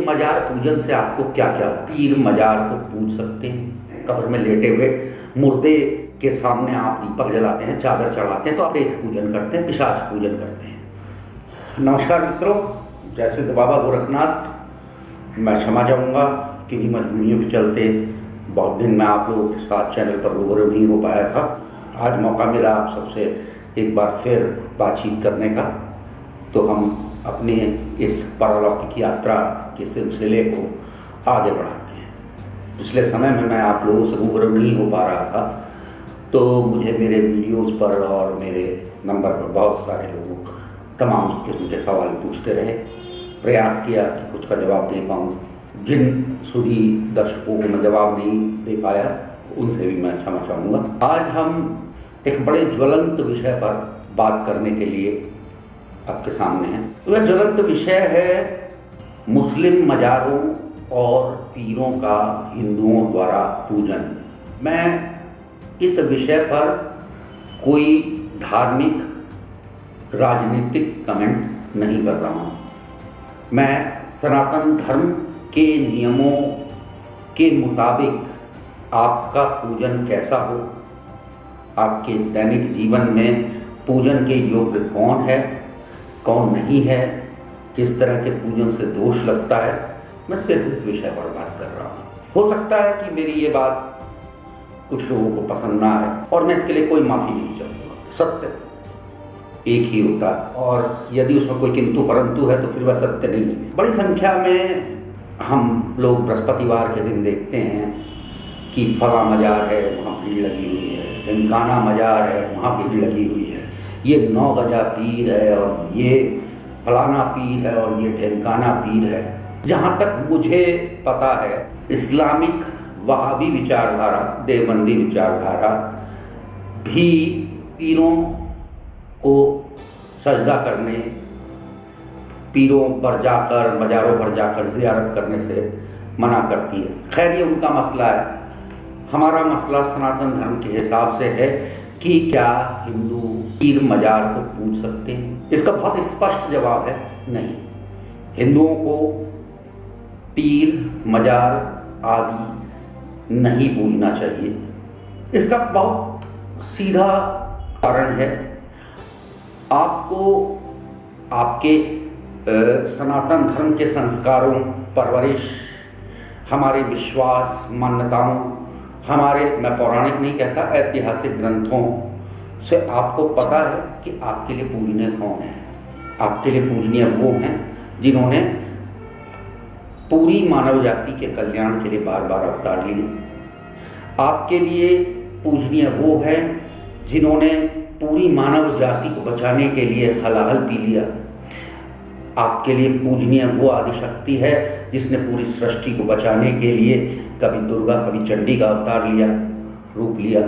मजार पूजन से आपको क्या क्या, पीर मजार को पूज सकते हैं, कब्र में लेटे हुए मुर्दे के सामने आप दीपक जलाते हैं, चादर चढ़ाते हैं, तो आप प्रेत पूजन करते हैं, पिशाच पूजन करते हैं। नमस्कार मित्रों, जय सिद्ध बाबा गोरखनाथ। मैं क्षमा चाहूँगा किन्हीं मजबूरियों के चलते बहुत दिन में आप लोगों के साथ चैनल पर रूबरू नहीं हो पाया था। आज मौका मिला आप सबसे एक बार फिर बातचीत करने का, तो हम अपने इस पारलौकिक यात्रा के सिलसिले को आगे बढ़ाते हैं। पिछले समय में मैं आप लोगों से रूबरू नहीं हो पा रहा था, तो मुझे मेरे वीडियोस पर और मेरे नंबर पर बहुत सारे लोग तमाम किस्म के सवाल पूछते रहे। प्रयास किया कि कुछ का जवाब दे पाऊँ। जिन सुधी दर्शकों को मैं जवाब नहीं दे पाया, उनसे भी मैं क्षमा चाहूँगा। आज हम एक बड़े ज्वलंत विषय पर बात करने के लिए आपके सामने हैं। वह ज्वलंत विषय है मुस्लिम मजारों और पीरों का हिंदुओं द्वारा पूजन। मैं इस विषय पर कोई धार्मिक राजनीतिक कमेंट नहीं कर रहा हूँ। मैं सनातन धर्म के नियमों के मुताबिक आपका पूजन कैसा हो, आपके दैनिक जीवन में पूजन के योग्य कौन है, कौन नहीं है, किस तरह के पूजन से दोष लगता है, मैं सिर्फ इस विषय पर बात कर रहा हूँ। हो सकता है कि मेरी ये बात कुछ लोगों को पसंद ना आए, और मैं इसके लिए कोई माफ़ी नहीं चाहूँगा। सत्य एक ही होता है, और यदि उसमें कोई किंतु परंतु है तो फिर वह सत्य नहीं है। बड़ी संख्या में हम लोग बृहस्पतिवार के दिन देखते हैं कि फला मजार है, वहाँ भीड़ लगी हुई है, ढिमकाना मजार है, वहाँ भीड़ लगी हुई है, ये 9 गजा पीर है, और ये फलाना पीर है, और ये ढिमकाना पीर है। जहाँ तक मुझे पता है, इस्लामिक वहाबी विचारधारा, देवबंदी विचारधारा भी पीरों को सजदा करने, पीरों पर जाकर, मज़ारों पर जाकर ज़ियारत करने से मना करती है। खैर, ये उनका मसला है। हमारा मसला सनातन धर्म के हिसाब से है कि क्या हिंदू पीर मजार को पूज सकते हैं। इसका बहुत स्पष्ट जवाब है, नहीं। हिंदुओं को पीर मजार आदि नहीं पूजना चाहिए। इसका बहुत सीधा कारण है। आपको आपके सनातन धर्म के संस्कारों, परवरिश, हमारे विश्वास, मान्यताओं, हमारे, मैं पौराणिक नहीं कहता, ऐतिहासिक ग्रंथों से आपको पता है कि आपके लिए पूजनीय कौन है। आपके लिए पूजनीय वो हैं जिन्होंने पूरी मानव जाति के कल्याण के लिए बार बार अवतार लिए। आपके लिए पूजनीय वो हैं जिन्होंने पूरी मानव जाति को बचाने के लिए हलाहल पी लिया। आपके लिए पूजनीय वो आदिशक्ति है जिसने पूरी सृष्टि को बचाने के लिए कभी दुर्गा, कभी चंडी का अवतार लिया, रूप लिया।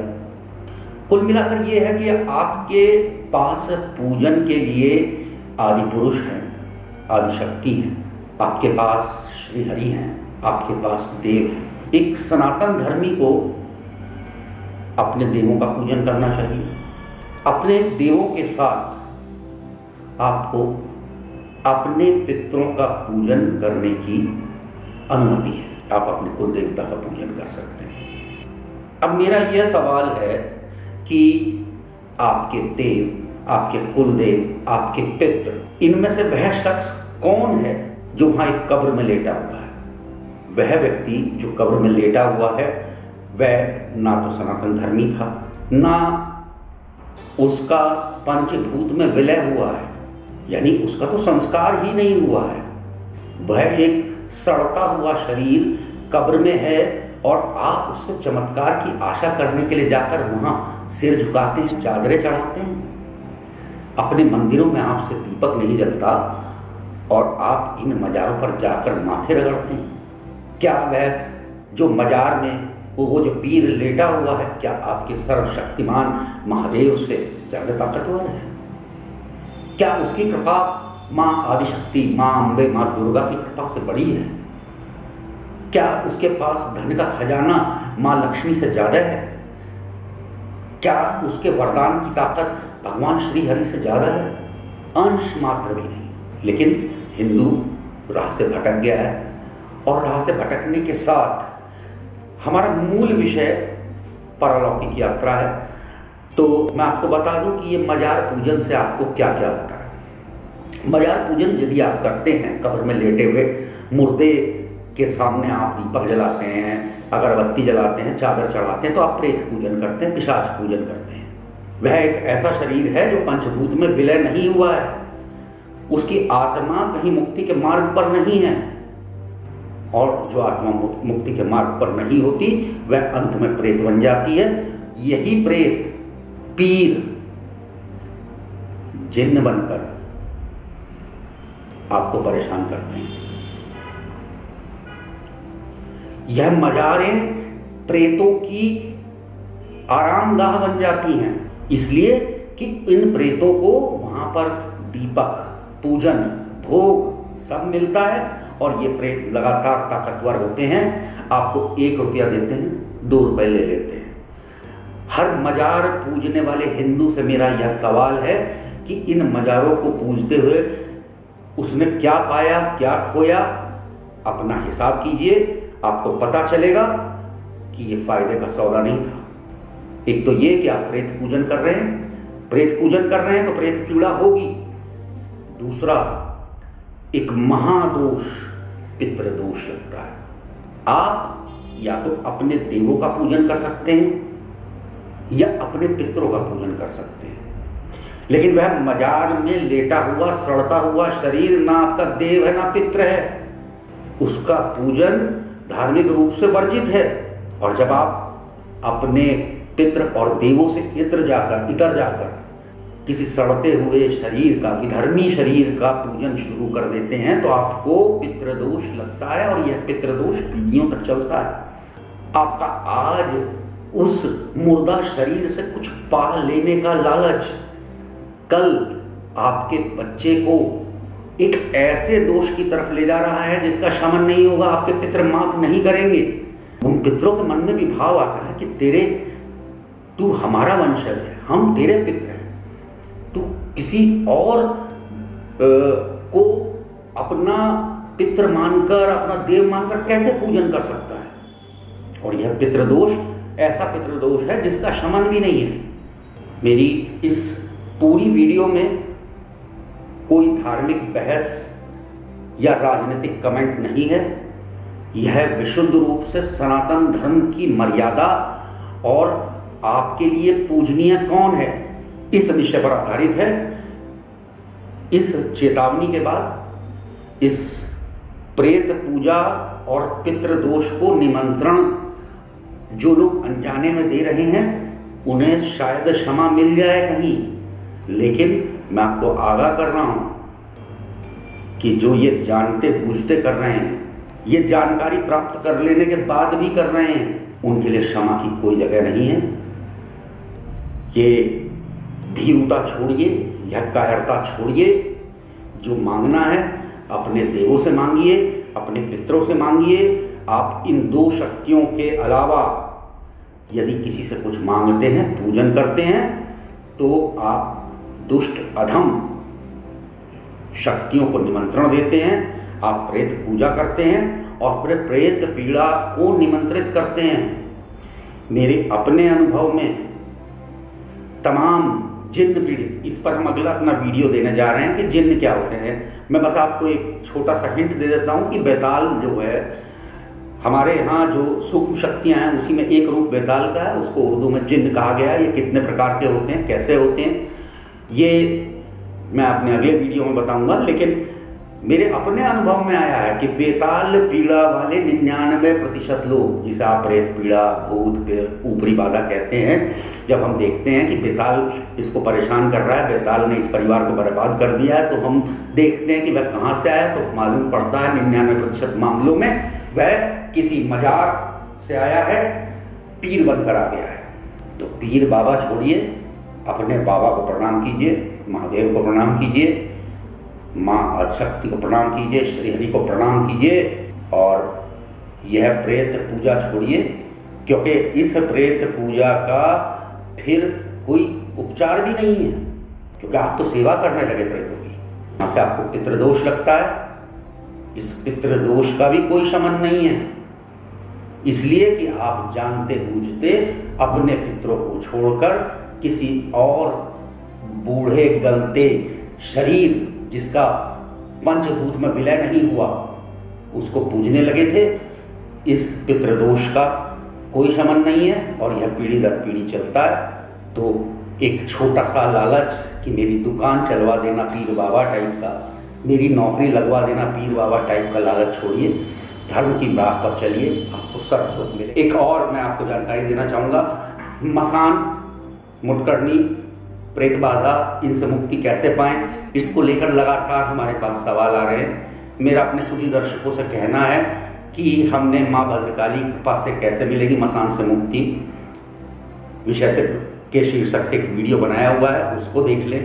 कुल मिलाकर ये है कि आपके पास पूजन के लिए आदि पुरुष हैं, आदिशक्ति हैं, आपके पास श्री हरि हैं, आपके पास देव हैं। एक सनातन धर्मी को अपने देवों का पूजन करना चाहिए। अपने देवों के साथ आपको अपने पितरों का पूजन करने की अनुमति है। आप अपने कुल देवता का पूजन कर सकते हैं। अब मेरा यह सवाल है कि आपके देव, आपके कुल देव, आपके पितृ, इनमें से वह शख्स कौन है जो वहाँ एक कब्र में लेटा हुआ है? वह व्यक्ति जो कब्र में लेटा हुआ है, वह ना तो सनातन धर्मी था, ना उसका पंचभूत में विलय हुआ है, यानी उसका तो संस्कार ही नहीं हुआ है। वह एक सड़ता हुआ शरीर कब्र में है, और आप उससे चमत्कार की आशा करने के लिए जाकर वहाँ सिर झुकाते हैं, चादरें चढ़ाते हैं। अपने मंदिरों में आपसे दीपक नहीं जलता, और आप इन मजारों पर जाकर माथे रगड़ते हैं। क्या वह जो मजार में वो जो पीर लेटा हुआ है, क्या आपके सर्वशक्तिमान महादेव से ज़्यादा ताकतवर है? क्या उसकी कृपा माँ आदिशक्ति, माँ अम्बे, माँ दुर्गा की कृपा से बड़ी है? क्या उसके पास धन का खजाना माँ लक्ष्मी से ज़्यादा है? क्या उसके वरदान की ताकत भगवान श्री हरि से ज़्यादा है? अंश मात्र भी नहीं। लेकिन हिंदू राह से भटक गया है, और राह से भटकने के साथ हमारा मूल विषय पारलौकिक यात्रा है। तो मैं आपको बता दूं कि ये मजार पूजन से आपको क्या क्या होता है। मजार पूजन यदि आप करते हैं, कब्र में लेटे हुए मुर्दे के सामने आप दीपक जलाते हैं, अगरबत्ती जलाते हैं, चादर चढ़ाते हैं, तो आप प्रेत पूजन करते हैं, पिशाच पूजन करते हैं। वह एक ऐसा शरीर है जो पंचभूत में विलय नहीं हुआ है, उसकी आत्मा कहीं मुक्ति के मार्ग पर नहीं है, और जो आत्मा मुक्ति के मार्ग पर नहीं होती वह अंत में प्रेत बन जाती है। यही प्रेत पीर जिन्न बनकर आपको परेशान करते हैं। यह मजारें प्रेतों की आरामगाह बन जाती हैं, इसलिए कि इन प्रेतों को वहां पर दीपक, पूजन, भोग सब मिलता है, और ये प्रेत लगातार ताकतवर होते हैं। आपको 1 रुपया देते हैं, 2 रुपए ले लेते हैं। हर मजार पूजने वाले हिंदू से मेरा यह सवाल है कि इन मजारों को पूजते हुए उसने क्या पाया, क्या खोया, अपना हिसाब कीजिए, आपको पता चलेगा कि ये फायदे का सौदा नहीं था। एक तो ये कि आप प्रेत पूजन कर रहे हैं, प्रेत पूजन कर रहे हैं तो प्रेत पीड़ा होगी। दूसरा, एक महादोष पितृदोष लगता है। आप या तो अपने देवों का पूजन कर सकते हैं या अपने पितरों का पूजन कर सकते हैं, लेकिन वह मजार में लेटा हुआ सड़ता हुआ शरीर ना आपका देव है ना पित्र है, उसका पूजन धार्मिक रूप से वर्जित है। और जब आप अपने पितृ और देवों से इतर जाकर किसी सड़ते हुए शरीर का, विधर्मी शरीर का पूजन शुरू कर देते हैं तो आपको पितृदोष लगता है, और यह पितृदोष पीढ़ियों तक चलता है। आपका आज उस मुर्दा शरीर से कुछ पा लेने का लालच कल आपके बच्चे को एक ऐसे दोष की तरफ ले जा रहा है जिसका शमन नहीं होगा, आपके पितृ माफ नहीं करेंगे। उन पितरों के मन में भी भाव आता है कि तू हमारा वंशज है, हम तेरे पित्र हैं, तू किसी और को अपना पितृ मानकर, अपना देव मानकर कैसे पूजन कर सकता है। और यह पितृदोष ऐसा पितृदोष है जिसका शमन भी नहीं है। मेरी इस पूरी वीडियो में कोई धार्मिक बहस या राजनीतिक कमेंट नहीं है। यह विशुद्ध रूप से सनातन धर्म की मर्यादा और आपके लिए पूजनीय कौन है, इस विषय पर आधारित है। इस चेतावनी के बाद इस प्रेत पूजा और पितृदोष को निमंत्रण जो लोग अनजाने में दे रहे हैं उन्हें शायद क्षमा मिल जाए कहीं, लेकिन मैं आपको आगाह कर रहा हूं कि जो ये जानते बूझते कर रहे हैं, ये जानकारी प्राप्त कर लेने के बाद भी कर रहे हैं, उनके लिए क्षमा की कोई जगह नहीं है। ये भीरुता छोड़िए या कायरता छोड़िए, जो मांगना है अपने देवों से मांगिए, अपने पितरों से मांगिए। आप इन 2 शक्तियों के अलावा यदि किसी से कुछ मांगते हैं, पूजन करते हैं, तो आप दुष्ट अधम शक्तियों को निमंत्रण देते हैं, आप प्रेत पूजा करते हैं और फिर प्रेत पीड़ा को निमंत्रित करते हैं। मेरे अपने अनुभव में तमाम जिन्न पीड़ित, इस पर हम अगला अपना वीडियो देने जा रहे हैं कि जिन्न क्या होते हैं। मैं बस आपको एक छोटा सा हिंट दे देता हूं कि बेताल जो है, हमारे यहाँ जो सूक्ष्म शक्तियाँ हैं उसी में एक रूप बेताल का है, उसको उर्दू में जिन्न कहा गया है। ये कितने प्रकार के होते हैं, कैसे होते हैं, ये मैं अपने अगले वीडियो में बताऊंगा। लेकिन मेरे अपने अनुभव में आया है कि बेताल पीड़ा वाले 99% लोग, जिसे आप प्रेत पीड़ा, भूत, ऊपरी बाधा कहते हैं, जब हम देखते हैं कि बेताल इसको परेशान कर रहा है, बेताल ने इस परिवार को बर्बाद कर दिया है, तो हम देखते हैं कि वह कहाँ से आया, तो मालूम पड़ता है 99% मामलों में वह किसी मजार से आया है, पीर बनकर आ गया है। तो पीर बाबा छोड़िए, अपने बाबा को प्रणाम कीजिए, महादेव को प्रणाम कीजिए, माँ आदिशक्ति को प्रणाम कीजिए, श्री हरि को प्रणाम कीजिए, और यह प्रेत पूजा छोड़िए, क्योंकि इस प्रेत पूजा का फिर कोई उपचार भी नहीं है, क्योंकि आप तो सेवा करने लगे प्रेतों की। यहाँ से आपको पितृदोष लगता है, इस पितृदोष का भी कोई शमन नहीं है, इसलिए कि आप जानते बूझते अपने पितरों को छोड़कर किसी और बूढ़े गलते शरीर जिसका पंचभूत में विलय नहीं हुआ उसको पूजने लगे थे। इस पितृदोष का कोई शमन नहीं है और यह पीढ़ी दर पीढ़ी चलता है। तो एक छोटा सा लालच कि मेरी दुकान चलवा देना पीर बाबा टाइप का, मेरी नौकरी लगवा देना पीर बाबा टाइप का लालच छोड़िए, धर्म की राह पर चलिए, आपको सर्व सुख मिले। एक और मैं आपको जानकारी देना चाहूँगा, मसान, मुटकरनी, प्रेत बाधा, इनसे मुक्ति कैसे पाएं, इसको लेकर लगातार हमारे पास सवाल आ रहे हैं। मेरा अपने सभी दर्शकों से कहना है कि हमने माँ भद्रकाली कृपा से कैसे मिलेगी मसान से मुक्ति विषय से के शीर्षक से एक वीडियो बनाया हुआ है, उसको देख लें।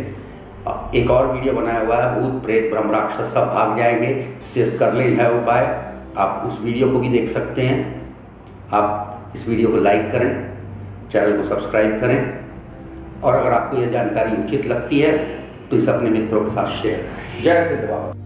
एक और वीडियो बनाया हुआ है, भूत प्रेत ब्रह्म राक्षस सब भाग जाएंगे, सिर्फ कर लें है उपाय। आप उस वीडियो को भी देख सकते हैं। आप इस वीडियो को लाइक करें, चैनल को सब्सक्राइब करें और अगर आपको यह जानकारी उचित लगती है तो इसे अपने मित्रों के साथ शेयर करें। जय सिद्ध बाबा।